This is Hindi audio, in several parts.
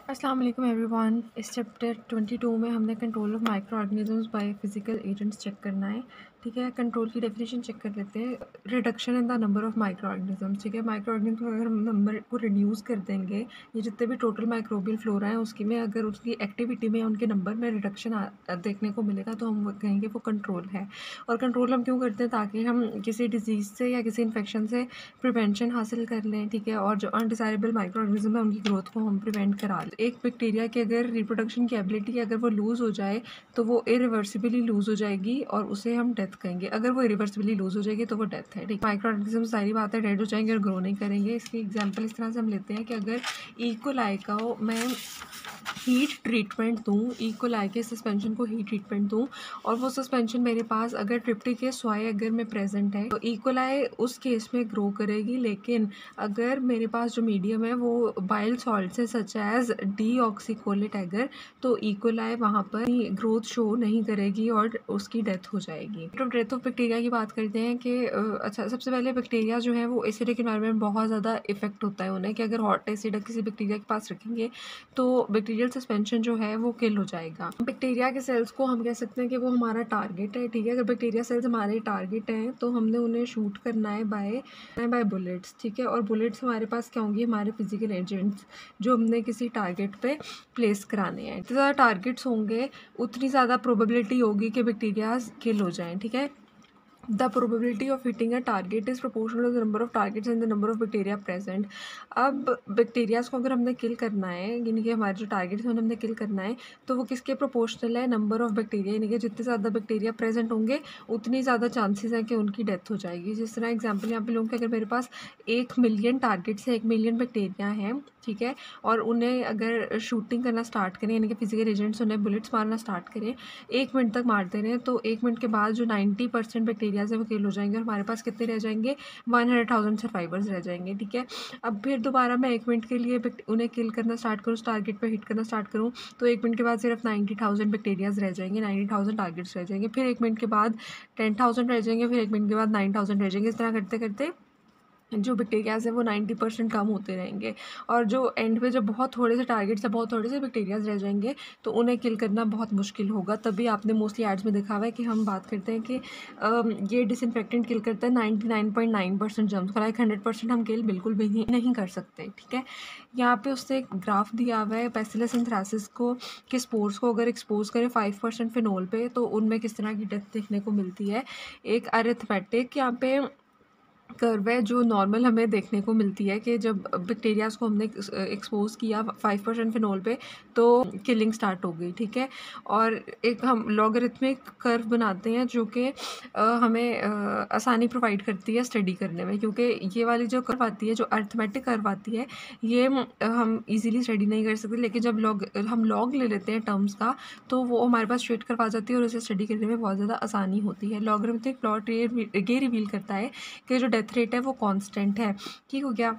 अस्सलाम वालेकुम एवरीवन। इस चैप्टर 22 में हमने control of microorganisms by physical agents check करना है। ठीक है, कंट्रोल की डेफिनेशन चेक कर लेते हैं। Reduction in the number of micro organisms. ठीक है, माइक्रो ऑर्गेनिज्म अगर हम नंबर को रिड्यूस कर देंगे, ये जितने भी टोटल माइक्रोबियल फ्लोरा हैं उसकी में अगर उसकी एक्टिविटी में उनके नंबर में रिडक्शन देखने को मिलेगा तो हम वो कहेंगे वो कंट्रोल है। और कंट्रोल हम क्यों करते हैं? ताकि हम किसी डिजीज़ से या किसी इन्फेक्शन से प्रिवेंशन हासिल कर लें। ठीक है, और जो अनडिज़ायरेबल माइक्रो ऑर्गेनिज्म है उनकी ग्रोथ को हम प्रिवेंट करा लें। एक बैक्टीरिया की अगर रिप्रोडक्शन की एबिलिटी अगर वो लूज़ हो जाए तो वो इरिवर्सिबली लूज़ हो जाएगी और उसे हम डेथ कहेंगे। अगर वो इरिवर्सिबली लूज़ हो जाएगी तो वो डेथ है। ठीक, माइक्रो ऑर्गेनिज्म सारी बात है डेड हो जाएंगे और ग्रो नहीं करेंगे। इसकी एग्जांपल इस तरह से हम लेते हैं कि अगर इकोलाई का मैं हीट ट्रीटमेंट दूँ, इकोलाई के सस्पेंशन को हीट ट्रीटमेंट दूँ और वो सस्पेंशन मेरे पास अगर ट्रिप्टिकेस स्वाई अगर में प्रेजेंट है तो इकोलाई उस केस में ग्रो करेगी। लेकिन अगर मेरे पास जो मीडियम है वो बाइल सॉल्ट से सच एज डीऑक्सीकोलेट अगर, तो इकोलाई वहाँ पर ग्रोथ शो नहीं करेगी और उसकी डेथ हो जाएगी। तो डेथ ऑफ बैक्टीरिया की बात करते हैं कि अच्छा, सबसे पहले बैक्टीरिया जो है वो एसिडिक एनवायरनमेंट बहुत ज़्यादा इफेक्ट होता है उन्हें, कि अगर हॉट एसिड किसी बैक्टीरिया के पास रखेंगे तो बैक्टीरियल सस्पेंशन जो है वो किल हो जाएगा। बैक्टीरिया के सेल्स को हम कह सकते हैं कि वो हमारा टारगेट है। ठीक है, अगर बैक्टीरिया सेल्स हमारे टारगेट हैं तो हमने उन्हें शूट करना है बाय बुलेट्स। ठीक है, और बुलेट्स हमारे पास क्या होंगी? हमारे फिजिकल एजेंट्स जो हमने किसी टारगेट पे प्लेस कराने हैं। जितने ज़्यादा टारगेट्स होंगे उतनी ज़्यादा प्रोबेबिलिटी होगी कि बैक्टीरियाज किल हो जाएं। ठीक है, the probability of hitting a target is proportional to the number of targets and the number of bacteria present. अब बैक्टीरियाज को अगर हमने किल करना है, यानी कि हमारे जो टारगेट्स हैं उन्हें हमने किल करना है, तो वो किसके प्रोपोर्शनल है? नंबर ऑफ बैक्टीरिया, यानी कि जितने ज़्यादा बैक्टीरिया प्रेजेंट होंगे उतनी ज़्यादा चांसेस हैं कि उनकी डेथ हो जाएगी। जिस तरह एग्जाम्पल यहाँ पे लूँ कि अगर मेरे पास 1 मिलियन टारगेट्स है, 1 मिलियन बैक्टीरिया हैं, ठीक है, और उन्हें अगर शूटिंग करना स्टार्ट करें, यानी कि फिजिकल एजेंट्स उन्हें बुलेट्स मारना स्टार्ट करें, 1 मिनट तक मारते रहें, तो 1 मिनट के बाद जो 90% बैक्टीरिया से वो किल हो जाएंगे और हमारे पास कितने रह जाएंगे? 100,000 सर्वाइवर्स रह जाएंगे। ठीक है, अब फिर दोबारा मैं 1 मिनट के लिए उन्हें किल करना स्टार्ट करूँ, टारगेट पे हिट करना स्टार्ट करूँ, तो 1 मिनट के बाद सिर्फ 90,000 बैक्टीरियाज रह जाएंगे, 90,000 टारगेट्स रह जाएंगे। फिर 1 मिनट के बाद 10,000 रह जाएंगे, फिर 1 मिनट के बाद 9,000 रह जाएंगे। इस तरह करते करते जो बैक्टीरियाज है वो 90% कम होते रहेंगे और जो एंड पे जब बहुत थोड़े से टारगेट्स है, बहुत थोड़े से बैक्टीरियाज रह जाएंगे तो उन्हें किल करना बहुत मुश्किल होगा। तभी आपने मोस्टली एड्स में देखा हुआ है कि हम बात करते हैं कि ये डिसइंफेक्टेंट किल करता है 99.9% जर्म्स को, लाइक 100% हम किल बिल्कुल भी नहीं कर सकते। ठीक है, यहाँ पे उससे एक ग्राफ दिया हुआ है बैसिलस एंथ्रासिस को कि स्पोर्स को अगर एक्सपोज करें 5% फिनोल पे तो उनमें किस तरह की डेथ देखने को मिलती है। एक अरिथमेटिक यहाँ पे कर्व है जो नॉर्मल हमें देखने को मिलती है कि जब बैक्टीरियाज को हमने एक्सपोज किया 5% फिनोल पे तो किलिंग स्टार्ट हो गई। ठीक है, और एक हम लॉगरिथमिक कर्व बनाते हैं जो कि हमें आसानी प्रोवाइड करती है स्टडी करने में, क्योंकि ये वाली जो कर्व आती है, जो अरिथमेटिक कर्व आती है, ये हम इजीली स्टडी नहीं कर सकते, लेकिन जब हम लॉग ले लेते हैं टर्म्स का तो वो हमारे पास स्ट्रेट कर्व आ जाती है और उसे स्टडी करने में बहुत ज़्यादा आसानी होती है। लॉगरिथमिक प्लॉट ये रिवील करता है कि जो डेथ रेट है वो कांस्टेंट है। ठीक हो गया।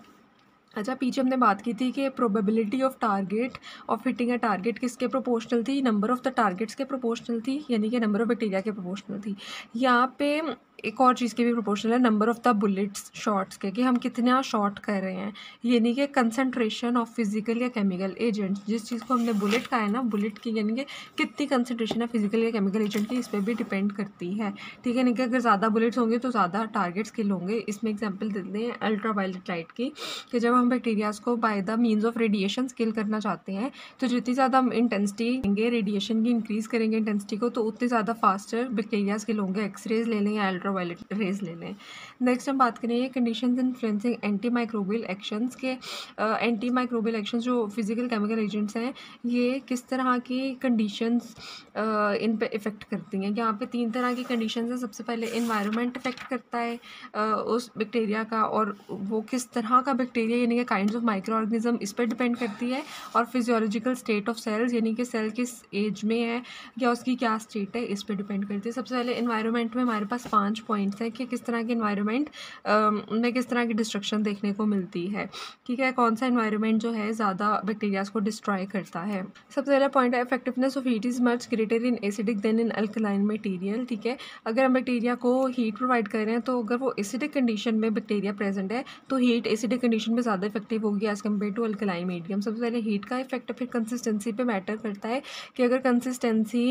अच्छा, पीछे हमने बात की थी कि probability of target of hitting a target किसके प्रोपोर्शनल थी? नंबर ऑफ द टारगेट्स के प्रोपोर्शनल थी, यानी कि नंबर ऑफ बैक्टीरिया के प्रोपोर्शनल थी। यहाँ पे एक और चीज़ के भी प्रोपोर्शनल है, number of the bullets shots के, कि हम कितना शॉट कर रहे हैं, यानी कि कंसनट्रेशन ऑफ फिजिकल या केमिकल एजेंट। जिस चीज़ को हमने बुलेट कहा है ना, बुलेट की यानी कि कितनी कंसनट्रेशन है फिजिकल या केमिकल एजेंट की, इस पर भी डिपेंड करती है। ठीक है, यानी कि अगर ज़्यादा बुलेट्स होंगे तो ज़्यादा टारगेट्स किल होंगे। इसमें एग्जाम्पल देते हैं अल्ट्रा वायलेट लाइट की, कि जब हम बैक्टीरियाज को by the means of radiation kill करना चाहते हैं तो जितनी ज़्यादा हम इंटेंसिटी देंगे, रेडिएशन की इंक्रीज़ करेंगे इंटेंसिटी को, तो उतनी ज़्यादा फास्टर बैक्टीरियाज किल होंगे। एक्सरेज ले लें या अल्ट्रा वायलेट रेज ले लें। नेक्स्ट हम बात करेंगे conditions influencing anti microbial actions के। एंटी माइक्रोबियल एक्शंस जो फिजिकल केमिकल एजेंट्स हैं, ये किस तरह की कंडीशंस इन पे इफ़ेक्ट करती हैं। यहाँ पे 3 तरह की कंडीशंस हैं। सबसे पहले इन्वायरमेंट इफेक्ट करता है उस बैक्टीरिया का, और वो किस तरह का बैक्टीरिया यानी कि काइंड्स ऑफ माइक्रो ऑर्गेनिज्म, इस पर डिपेंड करती है। और फिजियोलॉजिकल स्टेट ऑफ सेल्स, यानी कि सेल किस एज में है या उसकी क्या स्टेट है, इस पर डिपेंड करती है। सबसे पहले इन्वायरमेंट में हमारे पास 5 पॉइंट्स हैं कि किस तरह के इन्वायरमेंट में किस तरह की डिस्ट्रक्शन देखने को मिलती है, ठीक है, कौन सा इन्वायरमेंट जो है ज़्यादा बैक्टीरियाज को डिस्ट्रॉय करता है। सबसे पहला पॉइंट है effectiveness of heat is much greater in acidic then in alkaline material, ठीक है। अगर हम बैक्टीरिया को हीट प्रोवाइड कर रहे हैं तो अगर वो एसिडिक कंडीशन में बैक्टीरिया प्रेजेंट है तो हीट एसिडिक कंडीशन में ज़्यादा इफेक्टिव होगी as compare to alkaline medium. सबसे पहले हीट का इफेक्ट फिर कंसिस्टेंसी पे मैटर करता है कि अगर कंसिस्टेंसी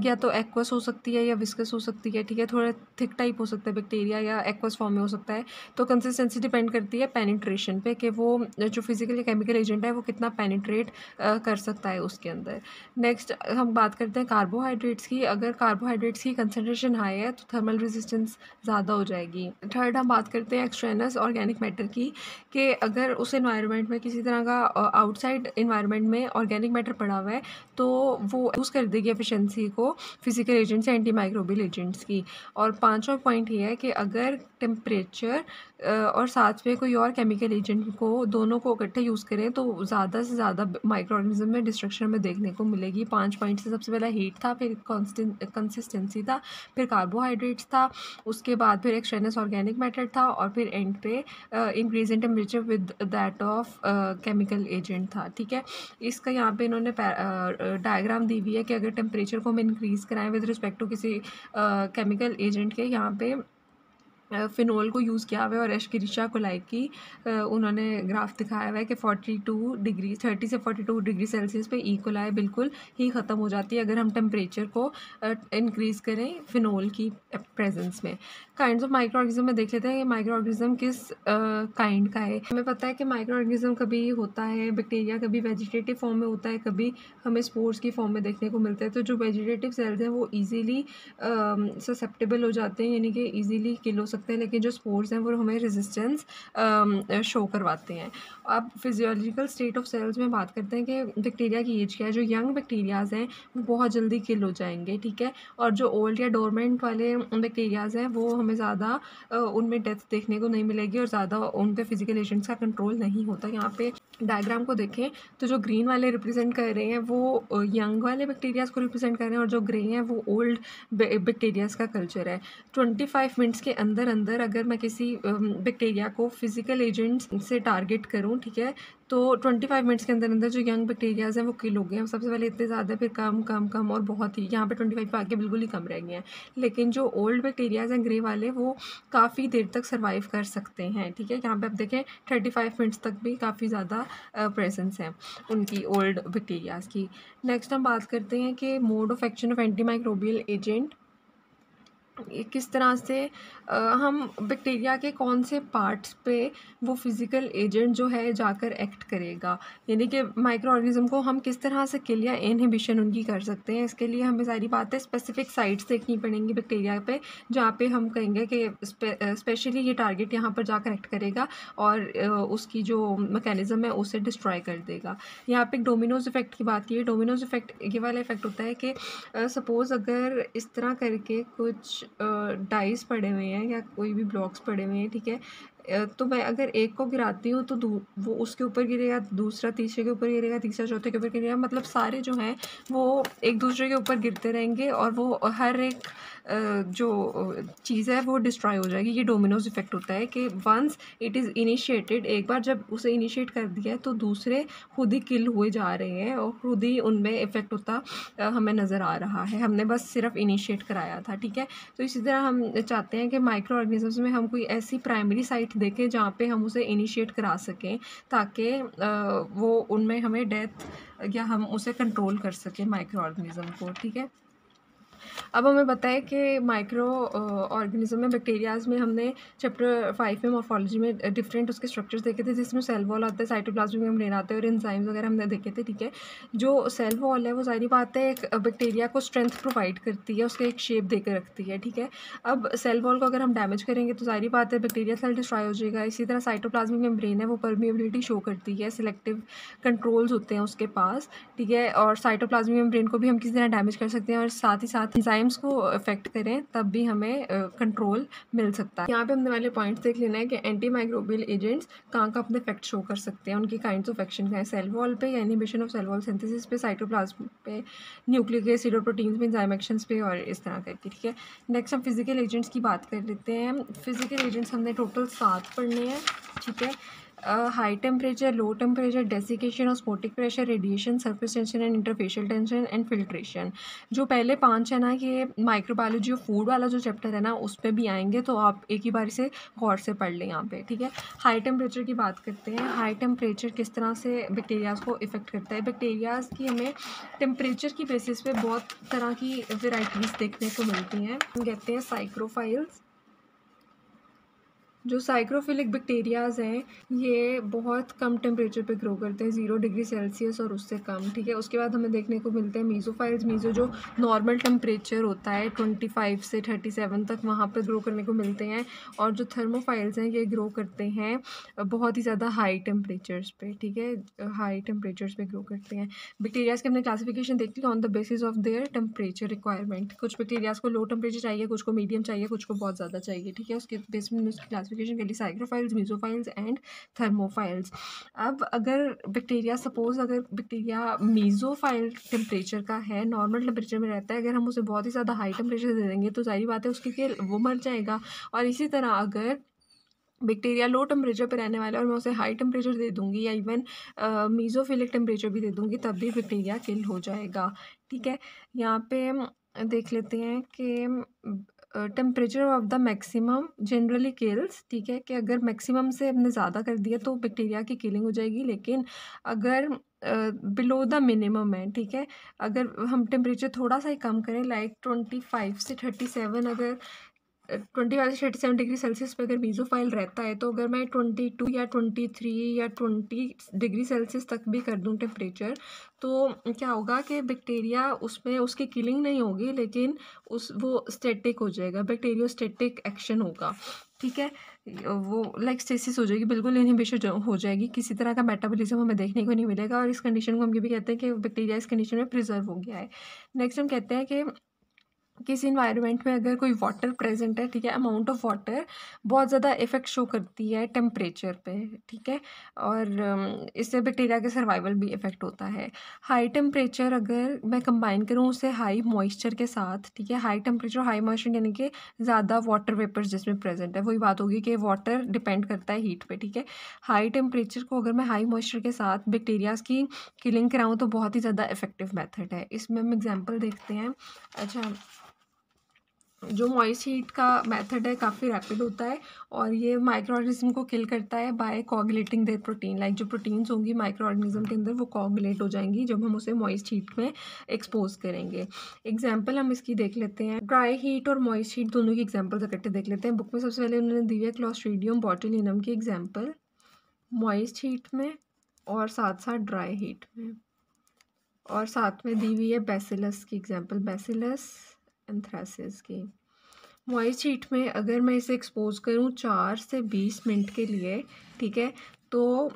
या तो एक्वस हो सकती है या विस्कस हो सकती है, ठीक है, थोड़ा थिक टाइप हो सकता है बैक्टीरिया या एक्वस फॉर्म में हो सकता है। तो कंसिस्टेंसी डिपेंड करती है पेनिट्रेशन पे कि वो जो फिजिकल या केमिकल एजेंट है वो कितना पेनिट्रेट कर सकता है उसके अंदर। नेक्स्ट हम बात करते हैं कार्बोहाइड्रेट्स की। अगर कार्बोहाइड्रेट्स की कंसनट्रेशन हाई है तो थर्मल रेजिस्टेंस ज़्यादा हो जाएगी। थर्ड हम बात करते हैं एक्सट्रेनस ऑर्गेनिक मैटर की कि अगर उस इन्वायरमेंट में किसी तरह का आउटसाइड इन्वायरमेंट में ऑर्गेनिक मैटर पड़ा हुआ है तो वो यूज़ कर देगी एफिशिएंसी को फिजिकल एजेंट्स या एंटी माइक्रोबियल एजेंट्स की। और पांचवा पॉइंट ये है कि अगर टेम्परेचर और साथ में कोई और केमिकल एजेंट को दोनों को इकट्ठे यूज़ करें तो ज़्यादा से ज़्यादा माइक्रो ऑर्गेनिज्म में डिस्ट्रक्शन में देखने को मिलेगी। 5 पॉइंट से सबसे पहला हीट था, फिर कंसिस्टेंसी था, फिर कार्बोहाइड्रेट्स था, उसके बाद फिर एक्सट्रेनस ऑर्गेनिक मैटर था और फिर एंड पे increase in temperature with that of chemical agent था, ठीक है। इसका यहाँ पे इन्होंने डायग्राम दी हुई है कि अगर टेम्परेचर को हम इंक्रीज़ कराएं विद रिस्पेक्ट टू किसी केमिकल एजेंट के, यहाँ पे फिनोल को यूज़ किया हुआ है और एशकिरिशा कोलाई की उन्होंने ग्राफ दिखाया हुआ है कि 42 डिग्री 30 से 42 डिग्री सेल्सियस पे ई कोलाई बिल्कुल ही ख़त्म हो जाती है अगर हम टेम्परेचर को इंक्रीज़ करें फिनोल की प्रेजेंस में। काइंड्स ऑफ माइक्रो ऑर्गेनिज्म में देख लेते हैं कि माइक्रो ऑर्गेनिज्म किस काइंड का है। हमें पता है कि माइक्रो ऑर्गेनिज्म कभी होता है बैक्टीरिया, कभी वेजिटेटिव फॉर्म में होता है, कभी हमें स्पोर्स की फॉर्म में देखने को मिलता है। तो जो वेजिटेटिव सेल्स हैं वो ईजीली ससेप्टेबल हो जाते हैं, यानी कि ईजीली किल हो सकते हैं, लेकिन जो स्पोर्स हैं वो हमें रेजिस्टेंस शो करवाते हैं। अब फिजियोलॉजिकल स्टेट ऑफ सेल्स में बात करते हैं कि बैक्टीरिया की एज क्या है। जो यंग बैक्टीरियाज हैं वो बहुत जल्दी किल हो जाएंगे, ठीक है, और जो ओल्ड या डोरमेंट वाले बैक्टीरियाज हैं वो हमें ज़्यादा उनमें डेथ देखने को नहीं मिलेगी और ज़्यादा उन पे फिजिकल एजेंट्स का कंट्रोल नहीं होता। यहाँ पे डायग्राम को देखें तो जो ग्रीन वाले रिप्रेजेंट कर रहे हैं वो यंग वाले बैक्टीरियाज को रिप्रेजेंट कर रहे हैं और जो ग्रे हैं वो ओल्ड बैक्टीरियाज का कल्चर है। 25 मिनट्स के अंदर अंदर अगर मैं किसी बैक्टीरिया को फिजिकल एजेंट्स से टारगेट करूं, ठीक है, तो 25 मिनट्स के अंदर अंदर जो यंग बैक्टीरियाज हैं वो किल हो गए हैं। सबसे पहले इतने ज़्यादा, फिर कम कम कम और बहुत ही, यहाँ पे 25 पे आके बिल्कुल ही कम रह गए हैं। लेकिन जो ओल्ड बैक्टीरियाज हैं ग्रे वाले वो काफ़ी देर तक सर्वाइव कर सकते हैं, ठीक है। यहाँ पे आप देखें 35 मिनट्स तक भी काफ़ी ज़्यादा प्रेजेंस है उनकी ओल्ड बैक्टीरियाज की। नेक्स्ट हम बात करते हैं कि mode of action of anti microbial agent, किस तरह से हम बैक्टीरिया के कौन से पार्ट्स पे वो फिज़िकल एजेंट जो है जाकर एक्ट करेगा, यानी कि माइक्रो ऑर्गेनिज्म को हम किस तरह से किल या इनहिबिशन उनकी कर सकते हैं। इसके लिए हमें सारी बातें स्पेसिफिक साइट्स देखनी पड़ेंगी बैक्टीरिया पे, जहाँ पे हम कहेंगे कि स्पेशली ये टारगेट यहाँ पर जाकर एक्ट करेगा और उसकी जो मैकेनिज़्म है उसे डिस्ट्रॉय कर देगा। यहाँ पे एक डोमिनोज इफेक्ट की बात की है। डोमिनोज इफेक्ट ये वाला इफेक्ट होता है कि सपोज़ अगर इस तरह करके कुछ डाइस पड़े हुए हैं या कोई भी ब्लॉक्स पड़े हुए हैं, ठीक है, तो मैं अगर एक को गिराती हूँ तो वो उसके ऊपर गिरेगा, दूसरा तीसरे के ऊपर गिरेगा, तीसरा चौथे के ऊपर गिरेगा, मतलब सारे जो हैं वो एक दूसरे के ऊपर गिरते रहेंगे और वो हर एक जो चीज़ है वो डिस्ट्रॉय हो जाएगी। ये डोमिनोज इफेक्ट होता है कि वंस इट इज़ इनिशिएटेड, एक बार जब उसे इनिशिएट कर दिया है तो दूसरे खुद ही किल हुए जा रहे हैं और खुद ही उनमें इफेक्ट होता हमें नज़र आ रहा है, हमने बस सिर्फ इनिशिएट कराया था, ठीक है। तो इसी तरह हम चाहते हैं कि माइक्रो ऑर्गेनिजम्स में हम कोई ऐसी प्राइमरी साइट देखें जहाँ पे हम उसे इनिशिएट करा सकें ताकि वो उनमें हमें डेथ या हम उसे कंट्रोल कर सकें माइक्रो ऑर्गेनिज्म को, ठीक है। अब हमें बताएं कि माइक्रो ऑर्गेनिज्म में बैक्टीरियाज में हमने चैप्टर 5 में मॉर्फोलॉजी में डिफरेंट उसके स्ट्रक्चर्स देखे थे, जिसमें सेल वॉल आता है, साइटोप्लाज्मिक मेम्ब्रेन आता है और एंजाइम्स वगैरह हमने देखे थे, ठीक है। जो सेल वॉल है वो सारी बात है एक बैक्टीरिया को स्ट्रेंथ प्रोवाइड करती है, उसके एक शेप देकर रखती है, ठीक है। अब सेल वॉल को अगर हम डैमेज करेंगे तो सारी बात है बैक्टीरिया सेल डिस्ट्रॉय हो जाएगा। इसी तरह साइटोप्लाज्मिक मेम्ब्रेन है वो परमिएबिलिटी शो करती है, सिलेक्टिव कंट्रोल्स होते हैं उसके पास, ठीक है, और साइटोप्लाज्मिक मेम्ब्रेन को भी हम किसी तरह डैमेज कर सकते हैं और साथ ही साथ एंजाइम्स को अफेक्ट करें तब भी हमें कंट्रोल मिल सकता है। यहाँ पे हमने वाले पॉइंट्स देख लेना है कि एंटी माइक्रोबियल एजेंट्स कहाँ का अपने इफेक्ट शो कर सकते हैं, उनकी काइंड्स ऑफ एक्शन क्या है, सेल वॉल पे या inhibition of cell wall synthesis पे, साइटोप्लाज्म पे, न्यूक्लिक एसिड और प्रोटीन्स पे, एंजाइम एक्शंस पे और इस तरह करके। ठीक है, नेक्स्ट हम फिजिकल एजेंट्स की बात कर लेते हैं। फिजिकल एजेंट्स हमने टोटल 7 पढ़ने हैं। ठीक है, high temperature, low temperature, desiccation, osmotic pressure, radiation, surface tension and interfacial tension and filtration. जो पहले 5 है ना, ये माइक्रोबायोलॉजी ऑफ फूड वाला जो चैप्टर है ना, उस पर भी आएंगे, तो आप एक ही बारी से गौर से पढ़ लें यहाँ पे। ठीक है, हाई टेम्परेचर की बात करते हैं। हाई टेम्परेचर किस तरह से बैक्टीरियाज़ को इफेक्ट करता है। बैक्टीरियाज़ की हमें टेम्परेचर की बेसिस पे बहुत तरह की वेराइटीज़ देखने को मिलती हैं। हम कहते हैं साइक्रोफाइल्स। जो साइक्रोफिलिक बैक्टीरियाज़ हैं ये बहुत कम टेम्परेचर पे ग्रो करते हैं, 0 डिग्री सेल्सियस और उससे कम। ठीक है, उसके बाद हमें देखने को मिलते हैं मीज़ोफाइल्स। मीज़ो जो नॉर्मल टेम्परेचर होता है 25 से 37 तक, वहाँ पे ग्रो करने को मिलते हैं। और जो थर्मोफाइल्स हैं ये ग्रो करते हैं बहुत ही ज़्यादा हाई टेम्परेचर्स पे। ठीक है, हाई टेम्परेचर्स पे ग्रो करते हैं। बैक्टीरियाज़ की हमने क्लासिफिकेशन देख ली on the basis of their temperature requirement. कुछ बैक्टीरियाज़ को लो टेम्परेचर चाहिए, कुछ को मीडियम चाहिए, कुछ को बहुत ज़्यादा चाहिए। ठीक है, उसके बेस में उसकी क्लासिफिकेशन के लिए साइक्रोफाइल्स, मीज़ोफाइल्स एंड थर्मोफाइल्स। अब अगर बैक्टीरिया मीज़ोफाइल टेम्परेचर का है, नॉर्मल टेम्परेचर में रहता है, अगर हम उसे बहुत ही ज़्यादा हाई टेम्परेचर दे देंगे तो जाहिर बात है उसके वो मर जाएगा। और इसी तरह अगर बैक्टीरिया लो टेम्परेचर पर रहने वाला है और मैं उसे हाई टेम्परेचर दे दूंगी या इवन मीज़ोफिलिक टेम्परेचर भी दे दूंगी, तब भी बैक्टीरिया किल हो जाएगा। ठीक है, यहाँ पे हम देख लेते हैं कि temperature of the maximum generally kills. ठीक है, कि अगर मैक्सिमम से हमने ज़्यादा कर दिया तो बैक्टीरिया की किलिंग हो जाएगी, लेकिन अगर बिलो द मिनिमम है, ठीक है, अगर हम टेम्परेचर थोड़ा सा ही कम करें, लाइक 25 से 37, अगर 25 से 37 डिग्री सेल्सियस पे अगर मीज़ोफाइल रहता है, तो अगर मैं 22 या 23 या 20 डिग्री सेल्सियस तक भी कर दूं टेम्परेचर, तो क्या होगा कि बैक्टीरिया उसमें उसकी किलिंग नहीं होगी, लेकिन वो स्टैटिक हो जाएगा, बैक्टीरियोस्टैटिक एक्शन होगा। ठीक है, वो लाइक स्टेसिस हो जाएगी, बिल्कुल इनहिबिशन हो जाएगी, किसी तरह का मेटाबॉलिज्म हमें देखने को नहीं मिलेगा। और इस कंडीशन को हम ये भी कहते हैं कि बैक्टीरिया इस कंडीशन में प्रिजर्व हो गया है। नेक्स्ट हम कहते हैं कि किसी इन्वायरमेंट में अगर कोई वाटर प्रेजेंट है, ठीक है, अमाउंट ऑफ वाटर बहुत ज़्यादा इफेक्ट शो करती है टेम्परेचर पे। ठीक है, और इससे बैक्टीरिया के सर्वाइवल भी इफेक्ट होता है। हाई टेम्परेचर अगर मैं कंबाइन करूँ उसे हाई मॉइस्चर के साथ, ठीक है, हाई टेम्परेचर हाई मॉइस्चर यानी कि ज़्यादा वाटर वेपर्स जिसमें प्रेजेंट है, वही बात होगी कि वाटर डिपेंड करता है हीट पे। ठीक है, हाई टेम्परेचर को अगर मैं हाई मॉइस्चर के साथ बैक्टीरियाज़ की किलिंग कराऊँ तो बहुत ही ज़्यादा इफेक्टिव मेथड है। इसमें हम एग्जाम्पल देखते हैं। अच्छा, जो मॉइस्ट हीट का मेथड है काफ़ी रैपिड होता है और ये माइक्रो ऑर्गेनिज्म को किल करता है by coagulating their protein. Like जो प्रोटीन्स होंगी माइक्रो ऑर्गेनिज्म के अंदर वो कोगुलेट हो जाएंगी जब हम उसे मॉइस्ट हीट में एक्सपोज करेंगे। एग्जाम्पल हम इसकी देख लेते हैं, ड्राई हीट और मॉइस्ट हीट दोनों की एग्जाम्पल इकट्ठे देख लेते हैं। बुक में सबसे पहले उन्होंने दी है क्लॉस्ट्रीडियम बोटुलिनम की एग्जाम्पल मॉइस्ट हीट में और साथ साथ ड्राई हीट में, और साथ में दी हुई है बैसिलस की एग्जाम्पल, बैसिलस एंथ्रासिस की। मॉइस्ट हीट में अगर मैं इसे एक्सपोज करूँ 4 से 20 मिनट के लिए, ठीक है, तो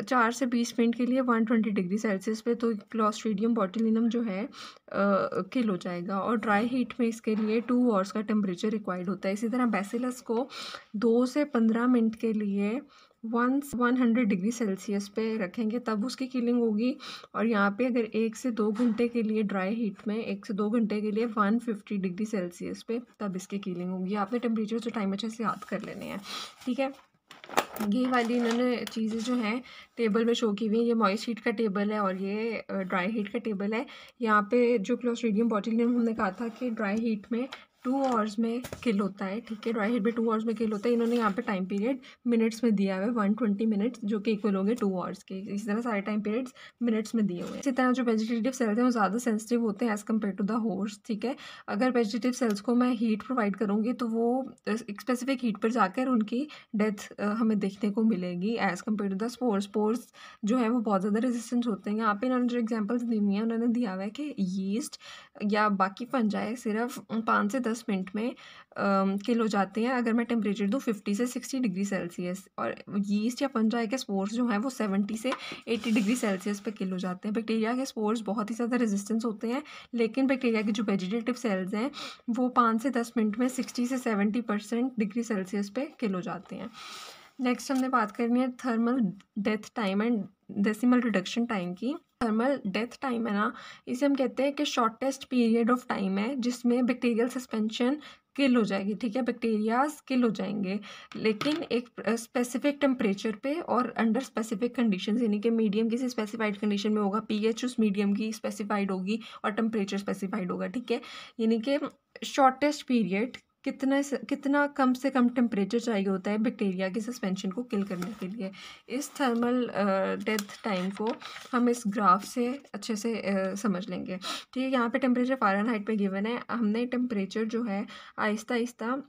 4 से 20 मिनट के लिए 120 डिग्री सेल्सियस पे, तो क्लॉस्ट्रीडियम बोटुलिनम जो है किल हो जाएगा। और ड्राई हीट में इसके लिए 2 आवर्स का टेम्परेचर रिक्वायर्ड होता है। इसी तरह बैसिलस को 2 से 15 मिनट के लिए 100 डिग्री सेल्सियस पे रखेंगे तब उसकी किलिंग होगी। और यहाँ पे अगर 1 से 2 घंटे के लिए ड्राई हीट में 1 से 2 घंटे के लिए 150 डिग्री सेल्सियस पे तब इसकी किलिंग होगी। आपने टेम्परेचर तो टाइम अच्छे से याद कर लेने हैं। ठीक है, ये वाली इन्होंने चीज़ें जो हैं टेबल में शो की हुई हैं, ये मॉइस्ट हीट का टेबल है और ये ड्राई हीट का टेबल है। यहाँ पे जो क्लॉस्ट्रीडियम बोटुलिनम हमने कहा था कि ड्राई हीट में 2 आवर्स में किल होता है। ठीक है, ड्राई हीट में 2 आवर्स में किल होता है। इन्होंने यहाँ पे टाइम पीरियड मिनट्स में दिया हुआ है 120 मिनट्स, जो कि इक्वल हो गए 2 आवर्स के। इसी तरह सारे टाइम पीरियड्स मिनट्स में दिए हुए हैं। इसी तरह जो वेजिटेटिव सेल्स हैं वो ज़्यादा सेंसिटिव होते हैं as compare to the host. ठीक है, अगर वेजिटेटिव सेल्स को मैं हीट प्रोवाइड करूँगी तो वो एक स्पेसिफिक हीट पर जाकर उनकी डेथ हमें देखने को मिलेगी as compare to the spores. Spores जो है वो बहुत ज़्यादा रेजिस्टेंट होते हैं। यहाँ पे इन्होंने जो एग्जांपल्स दी हुई हैं उन्होंने दिया हुआ है कि यीस्ट या बाकी फंजाई सिर्फ 5 से 10 10 मिनट में किल हो जाते हैं अगर मैं टेम्परेचर दूँ 50 से 60 डिग्री सेल्सियस। और यीस्ट या फंजाई के स्पोर्स जो हैं वो 70 से 80 डिग्री सेल्सियस पे किल हो जाते हैं। बैक्टीरिया के स्पोर्स बहुत ही ज़्यादा रेजिस्टेंस होते हैं, लेकिन बैक्टीरिया के जो वेजिटेटिव सेल्स हैं वो 5 से 10 मिनट में 60 से 70% डिग्री सेल्सियस पे किल हो जाते हैं। नेक्स्ट हमने बात करनी है thermal death time and decimal reduction time की। थर्मल डेथ टाइम है ना, इसे हम कहते हैं कि शॉर्टेस्ट पीरियड ऑफ टाइम है जिसमें बैक्टीरियल सस्पेंशन किल हो जाएगी। ठीक है, बैक्टीरियाज किल हो जाएंगे, लेकिन एक स्पेसिफिक टेम्परेचर पे और अंडर स्पेसिफिक कंडीशंस, यानी कि मीडियम किसी स्पेसिफाइड कंडीशन में होगा, पीएच उस मीडियम की स्पेसिफाइड होगी और टेम्परेचर स्पेसिफाइड होगा। ठीक है, यानी कि शॉर्टेस्ट पीरियड कितना कम से कम टेम्परेचर चाहिए होता है बैक्टीरिया की सस्पेंशन को किल करने के लिए। इस थर्मल डेथ टाइम को हम इस ग्राफ से अच्छे से समझ लेंगे। ठीक है, यहाँ पे टेम्परेचर फ़ारेनहाइट पे गिवन है, हमने टेम्परेचर जो है आहिस्ता आहिस्ता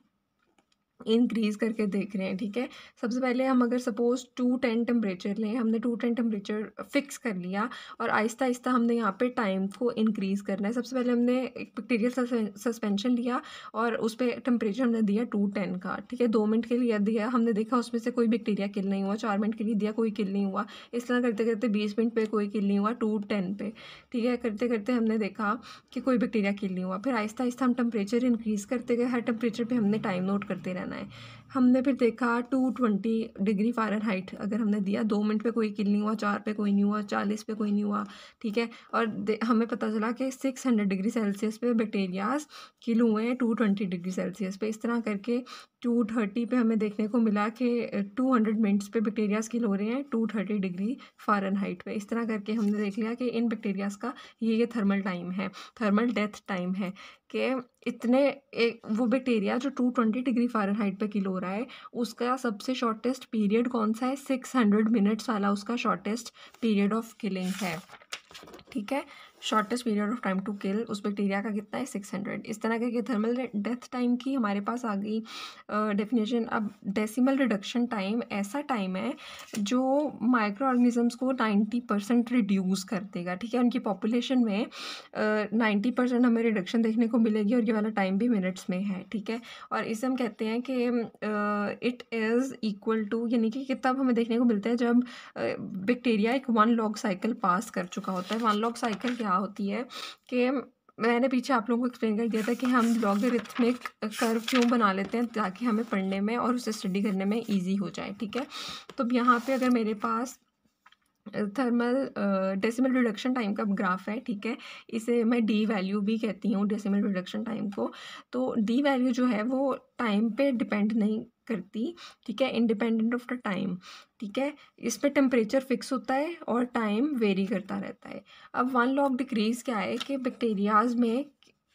इंक्रीज़ करके देख रहे हैं। ठीक है, सबसे पहले हम अगर सपोज़ 210 टेम्परेचर लें, हमने 210 टेम्परेचर फिक्स कर लिया और आहिस्ता आहिस्ता हमने यहाँ पे टाइम को इंक्रीज़ करना है। सबसे पहले हमने एक बैक्टीरियल सस्पेंशन लिया और उस पर टेम्परेचर हमने दिया 210 का। ठीक है, 2 मिनट के लिए दिया, हमने देखा उसमें से कोई बैक्टीरिया किल नहीं हुआ। 4 मिनट के लिए दिया, कोई किल नहीं हुआ। इस तरह करते करते 20 मिनट पे कोई किल नहीं हुआ 210 पे। ठीक है, करते करते हमने देखा कि कोई बैक्टीरिया किल नहीं हुआ। फिर आहिस्ता आहिस्ता हम टेम्परेचर इंक्रीज़ करते गए, हर टेम्परेचर पे हमने टाइम नोट करते रहना है। हमने फिर देखा 220 डिग्री फ़ारेनहाइट अगर हमने दिया, 2 मिनट पे कोई किल नहीं हुआ, 4 पे कोई नहीं हुआ, 40 पे कोई नहीं हुआ। ठीक है, और हमें पता चला कि 600 डिग्री सेल्सियस पे बैक्टीरियाज किल हुए हैं 220 डिग्री सेल्सियस पे। इस तरह करके 230 पे हमें देखने को मिला कि 200 मिनट्स पे बैक्टीरियाज किल हो रहे हैं 230 डिग्री फ़ारेनहाइट पे। इस तरह करके हमने देख लिया कि इन बैक्टीरियाज का ये थर्मल टाइम है, थर्मल डेथ टाइम है कि इतने एक वो बैक्टीरिया जो 220 डिग्री फ़ारेनहाइट पे किल हो रहा है उसका सबसे शॉर्टेस्ट पीरियड कौन सा है, 600 मिनट्स वाला उसका शॉर्टेस्ट पीरियड ऑफ किलिंग है। ठीक है, shortest period of time to kill उस बैक्टीरिया का कितना है, 600। इस तरह के थर्मल डेथ टाइम की हमारे पास आ गई डेफिनेशन। अब डेसिमल रिडक्शन टाइम ऐसा टाइम है जो माइक्रो ऑर्गेनिजम्स को 90% रिड्यूस कर देगा। ठीक है, उनकी पॉपुलेशन में 90% हमें रिडक्शन देखने को मिलेगी और ये वाला टाइम भी मिनट्स में है। ठीक है, और इसे हम कहते हैं कि इट इज़ इक्वल टू, यानी कि तब हमें देखने को मिलता है जब बैक्टीरिया एक 1 लॉग साइकिल पास कर चुका होता है। 1 लॉग साइकिल क्या होती है कि मैंने पीछे आप लोगों को एक्सप्लेन कर दिया था कि हम लॉगरिथमिक कर्व क्यों बना लेते हैं ताकि हमें पढ़ने में और उसे स्टडी करने में ईजी हो जाए। ठीक है, तो अब यहाँ पे अगर मेरे पास थर्मल डेसिमल रिडक्शन टाइम का ग्राफ है। ठीक है, इसे मैं डी वैल्यू भी कहती हूँ डेसिमल रिडक्शन टाइम को। तो डी वैल्यू जो है वो टाइम पे डिपेंड नहीं करती। ठीक है, इंडिपेंडेंट ऑफ द टाइम। ठीक है, इस पे टेम्परेचर फिक्स होता है और टाइम वेरी करता रहता है। अब 1 लॉग डिक्रीज़ क्या है कि बैक्टीरियाज में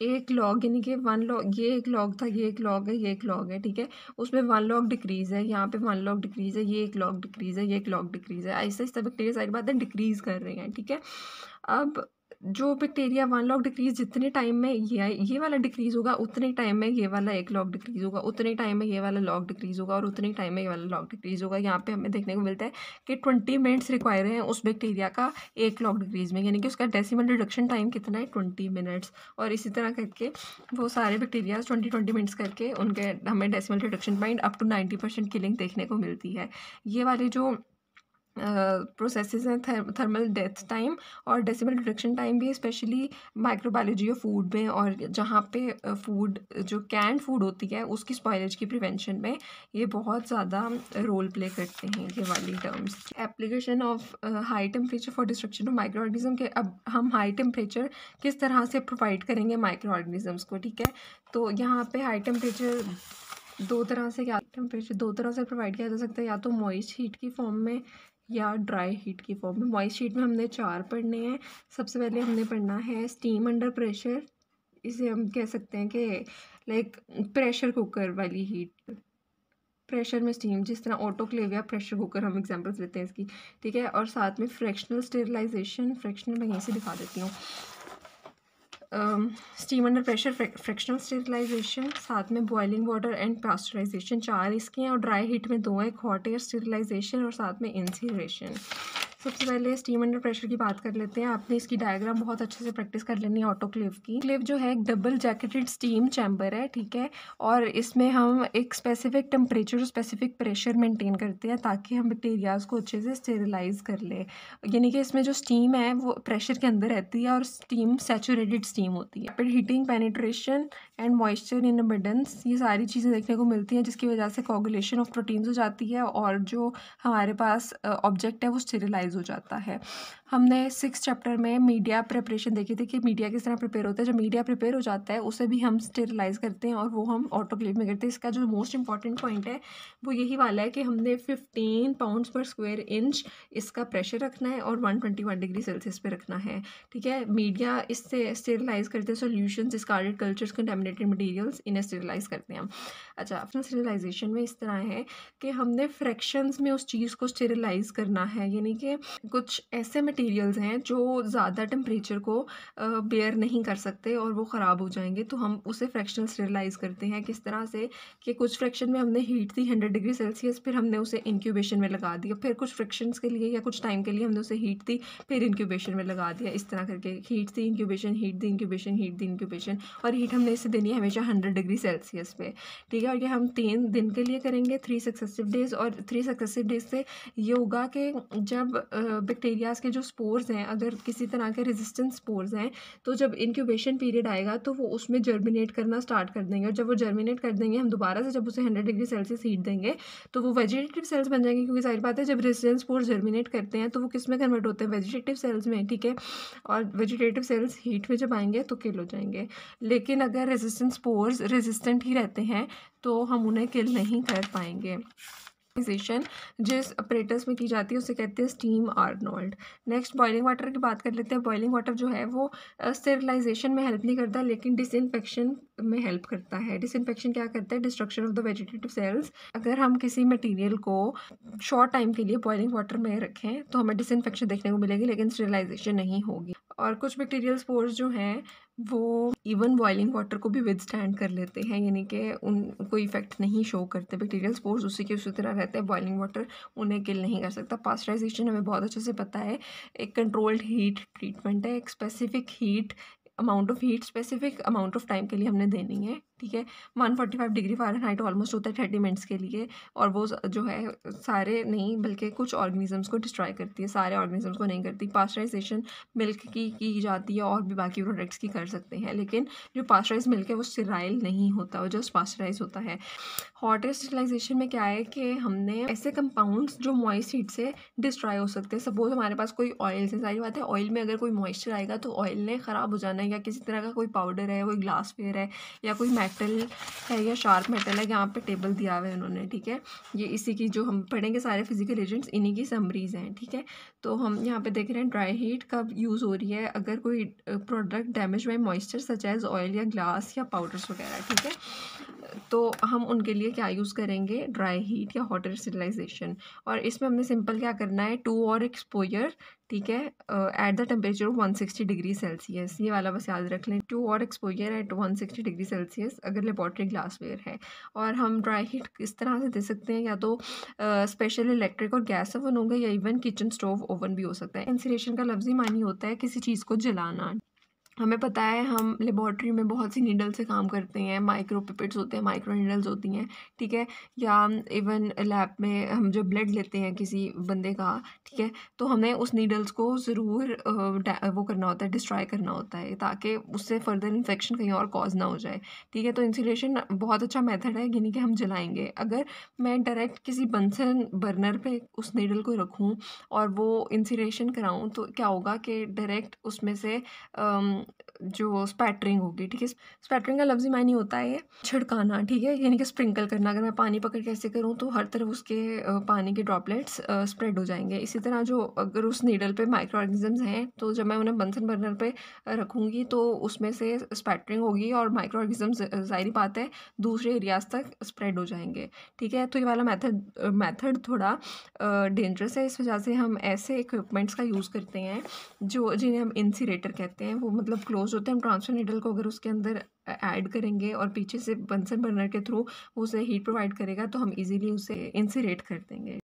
1 लॉग, यानी कि 1 लॉग, ये 1 लॉग था, ये 1 लॉग है, ये 1 लॉग है। ठीक है, उसमें 1 लॉग डिक्रीज़ है, यहाँ पे 1 लॉग डिक्रीज़ है, ये 1 लॉग डिक्रीज़ है, ये 1 लॉग डिक्रीज़ है। ऐसे ऐसे बैक्टीरिया सारी बातें डिक्रीज़ कर रहे हैं। ठीक है, अब जो बैक्टीरिया 1 लॉग डिक्रीज़ जितने टाइम में ये वाला डिक्रीज़ होगा उतने टाइम में ये वाला 1 लॉग डिक्रीज़ होगा, उतने टाइम में ये वाला लॉग डिक्रीज़ होगा और उतने टाइम में ये वाला लॉग डिक्रीज़ होगा। यहाँ पे हमें देखने को मिलता है कि 20 मिनट्स रिक्वायर हैं उस बैक्टीरिया का 1 लॉग डिक्रीज़ में, यानी कि उसका डेसिमल रिडक्शन टाइम कितना है, 20 मिनट्स। और इसी तरह करके वो सारे बैक्टीरियाज 20 मिनट्स करके उनके हमें decimal reduction time up to 90% killing देखने को मिलती है। ये वाली जो प्रोसेसेस हैं थर्मल डेथ टाइम और डेसिमल रिडक्शन टाइम भी स्पेशली माइक्रोबायोलॉजी ऑफ फूड में और जहाँ पे फूड जो कैंड फूड होती है उसकी स्पॉयलेज की प्रिवेंशन में ये बहुत ज़्यादा रोल प्ले करते हैं, ये वाली terms. Application of high temperature for destruction of micro organism के अब हम हाई टेम्परेचर किस तरह से प्रोवाइड करेंगे माइक्रो ऑर्गेनिजम्स को। ठीक है, तो यहाँ पे हाई टेम्परेचर दो तरह से प्रोवाइड किया जा सकता है, या तो मॉइस्ट हीट की फॉर्म में या ड्राई हीट की फॉर्म में। मॉइस्ट हीट में हमने 4 पढ़ने हैं। सबसे पहले हमने पढ़ना है स्टीम अंडर प्रेशर, इसे हम कह सकते हैं कि लाइक प्रेशर कुकर वाली हीट, प्रेशर में स्टीम, जिस तरह ऑटोक्लेव या प्रेशर कुकर हम एग्जांपल्स लेते हैं इसकी। ठीक है, और साथ में फ्रैक्शनल स्टेरिलाइजेशन, फ्रैक्शनल मैं यहीं से दिखा देती हूँ, steam under pressure, fractional sterilization, साथ में बॉइलिंग वाटर एंड पास्चराइजेशन, 4 इसके हैं। और ड्राई हीट में 2 हैं, हॉट एयर स्टेरिलाइजेशन और साथ में इंसिनरेशन। सबसे पहले स्टीम अंडर प्रेशर की बात कर लेते हैं। आपने इसकी डायग्राम बहुत अच्छे से प्रैक्टिस कर लेनी है ऑटोक्लेव की। क्लेव जो है एक डबल जैकेटेड स्टीम चैम्बर है, ठीक है, और इसमें हम एक specific temperature, specific pressure maintain करते हैं ताकि हम बैक्टीरियाज को अच्छे से स्टेरिलाइज कर ले। यानी कि इसमें जो स्टीम है वो प्रेशर के अंदर रहती है और स्टीम सैचुरेटेड स्टीम होती है। Rapid heating, penetration and moisture in abundance, ये सारी चीज़ें देखने को मिलती हैं जिसकी वजह से कोगुलेशन ऑफ प्रोटीन्स हो जाती है और जो हमारे पास ऑब्जेक्ट है वो स्टेरिलाइज हो जाता है। हमने 6 चैप्टर में मीडिया प्रिपरेशन देखी थी कि मीडिया किस तरह प्रिपेयर होता है। जब मीडिया प्रिपेयर हो जाता है उसे भी हम स्टेरिलाइज करते हैं और वो हम ऑटोक्लेव में करते हैं। इसका जो मोस्ट इंपॉर्टेंट पॉइंट है वो यही वाला है कि हमने 15 पाउंड्स पर स्क्वायर इंच इसका प्रेशर रखना है और 121 डिग्री सेल्सियस पे रखना है, ठीक है। मीडिया इससे स्टेरिलाइज करते हैं solution, discarded cultures, contaminated materials, इन्हें स्टेरिलाइज करते हैं हम। अच्छा, अपना स्टेरिलाइजेशन में इस तरह है कि हमने फ्रैक्शंस में उस चीज़ को स्टेरिलाइज करना है। यानी कि कुछ ऐसे मटेरियल्स हैं जो ज़्यादा टेम्परेचर को बेयर नहीं कर सकते और वो ख़राब हो जाएंगे, तो हम उसे फ्रैक्शनल स्टेरिलाइज करते हैं। किस तरह से कि कुछ फ्रैक्शन में हमने हीट दी 100 डिग्री सेल्सियस, फिर हमने उसे इंक्यूबेशन में लगा दिया, फिर कुछ फ्रैक्शंस के लिए या कुछ टाइम के लिए हमने उसे हीट दी, फिर इंक्यूबेशन में लगा दिया। इस तरह करके हीट दी इंक्यूबेशन, हीट दी इंक्यूबेशन, हीट दी इंक्यूबेशन, और हीट हमने इसे देनी है हमेशा 100 डिग्री सेल्सियस पे, ठीक है। और ये हम 3 दिन के लिए करेंगे, 3 सक्सेसिव डेज। और 3 सक्सेसिव डेज से ये होगा कि जब बैक्टीरियाज के जो स्पोर्स हैं, अगर किसी तरह के रेजिस्टेंट स्पोर्स हैं, तो जब इंक्यूबेशन पीरियड आएगा तो वो उसमें जर्मिनेट करना स्टार्ट कर देंगे। और जब वो जर्मिनेट कर देंगे, हम दोबारा से जब उसे 100 डिग्री सेल्सियस हीट देंगे तो वो वेजिटेटिव सेल्स बन जाएंगे, क्योंकि जाहिर बात है जब रेजिस्टेंट स्पोर्स जर्मिनेट करते हैं तो वो किस में कन्वर्ट होते हैं, वेजिटेटिव सेल्स में, ठीक है। और वेजिटेटिव सेल्स हीट में जब आएंगे तो किल हो जाएंगे। लेकिन अगर रेजिस्टेंट स्पोर्स रेजिस्टेंट ही रहते हैं तो हम उन्हें किल नहीं कर पाएंगे। जिस अपरेटस में की जाती है उसे कहते हैं steam Arnold. Next boiling water की बात कर लेते हैं। बॉइलिंग वाटर जो है वो स्टेरिलाइजेशन में हेल्प नहीं करता, लेकिन डिसइंफेक्शन में हेल्प करता है। डिसइंफेक्शन क्या करता है, destruction of the vegetative cells. अगर हम किसी मटेरियल को शॉर्ट टाइम के लिए बॉइलिंग वाटर में रखें तो हमें डिसइंफेक्शन देखने को मिलेगी, लेकिन स्टेरिलाइजेशन नहीं होगी। और कुछ बैक्टीरियल स्पोर्स जो हैं वो इवन बॉइलिंग वाटर को भी विदस्टैंड कर लेते हैं, यानी कि उन कोई इफेक्ट नहीं शो करते। बैक्टीरियल स्पोर्स उसी के उसी तरह रहते हैं, बॉइलिंग वाटर उन्हें किल नहीं कर सकता। पास्चराइजेशन हमें बहुत अच्छे से पता है, एक कंट्रोल्ड हीट ट्रीटमेंट है। एक specific heat amount of heat specific amount of time के लिए हमने देनी है, ठीक है। 145 डिग्री फ़ारेनहाइट ऑलमोस्ट होता है 30 मिनट्स के लिए, और वो जो है सारे नहीं बल्कि कुछ ऑर्गेनिजम्स को डिस्ट्रॉय करती है, सारे ऑर्गेनिजम्स को नहीं करती। पास्चराइजेशन मिल्क की जाती है और भी बाकी प्रोडक्ट्स की कर सकते हैं, लेकिन जो पास्चराइज मिल्क है वो स्टेराइल नहीं होता, वो जस्ट पास्चराइज होता है। हॉट एयर स्टेरिलाइजेशन में क्या है कि हमने ऐसे कंपाउंड्स जो मॉइस्ट हीट से डिस्ट्रॉय हो सकते हैं। सपोज हमारे पास कोई ऑयल से, सारी बात है ऑयल में अगर कोई मॉइस्चर आएगा तो ऑयल ने ख़राब हो जाना है, या किसी तरह का कोई पाउडर है, कोई ग्लासवेयर है, या कोई मेटल है या शार्प मेटल है। यहाँ पे टेबल दिया हुआ है उन्होंने, ठीक है। ये इसी की जो हम पढ़ेंगे सारे फिजिकल एजेंट्स इन्हीं की समरीज हैं, ठीक है। तो हम यहाँ पे देख रहे हैं ड्राई हीट कब यूज़ हो रही है, अगर कोई product damage by moisture such as oil या ग्लास या पाउडर्स वगैरह, ठीक है। तो हम उनके लिए क्या यूज़ करेंगे, ड्राई हीट या हॉट एयर स्टेरिलाइजेशन। और इसमें हमने सिंपल क्या करना है, 2 और एक्सपोजर, ठीक है, at the temperature of 160 degree Celsius. ये वाला बस याद रख लें, 2 और एक्सपोजर एट 160 डिग्री सेल्सियस अगर लेबॉर्ट्री ग्लासवेयर है। और हम ड्राई हीट किस तरह से दे सकते हैं, या तो स्पेशल इलेक्ट्रिक और गैस ओवन होंगे, या इवन किचन स्टोव ओवन भी हो सकता है। इंसिनेशन का लफ्ज़ी मानी होता है किसी चीज़ को जलाना। हमें पता है हम लेबॉर्ट्री में बहुत सी नीडल से काम करते हैं, माइक्रो पिपेट्स होते हैं, माइक्रो नीडल्स होती हैं, ठीक है। या इवन लैब में हम जो ब्लड लेते हैं किसी बंदे का, ठीक है, तो हमें उस नीडल्स को ज़रूर वो करना होता है, डिस्ट्रॉय करना होता है, ताकि उससे फर्दर इन्फेक्शन कहीं और कॉज ना हो जाए, ठीक है। तो इंसुलेशन बहुत अच्छा मेथड है, यानी कि हम जलाएंगे। अगर मैं डायरेक्ट किसी बंसन बर्नर पे उस नीडल को रखूँ और वो इंसुलेशन कराऊँ तो क्या होगा कि डायरेक्ट उसमें से जो स्पैटरिंग होगी, ठीक है। स्पैटरिंग का लफ्ज़ी मायने होता है छिड़काना, ठीक है, यानी कि स्प्रिंकल करना। अगर मैं पानी पकड़ के ऐसे करूँ तो हर तरफ उसके पानी के ड्रॉपलेट्स स्प्रेड हो जाएंगे। इसी तरह जो अगर उस नीडल पे माइक्रो ऑर्गेनिजम्स हैं तो जब मैं उन्हें बंसन बर्नर पे रखूँगी तो उसमें से स्पैटरिंग होगी और माइक्रो ऑर्गेनिजम्स ज़ाहिर बात है दूसरे एरियाज़ तक स्प्रेड हो जाएंगे, ठीक है। तो ये वाला मेथड थोड़ा डेंजरस है, इस वजह से हम ऐसे इक्विपमेंट्स का यूज़ करते हैं जो जिन्हें हम इंसिरेटर कहते हैं। वो मतलब क्लोज होते हैं, हम ट्रांसफर नीडल को अगर उसके अंदर ऐड करेंगे और पीछे से बंसन बर्नर के थ्रू उसे हीट प्रोवाइड करेगा तो हम इजीली उसे इंसिरेट कर देंगे।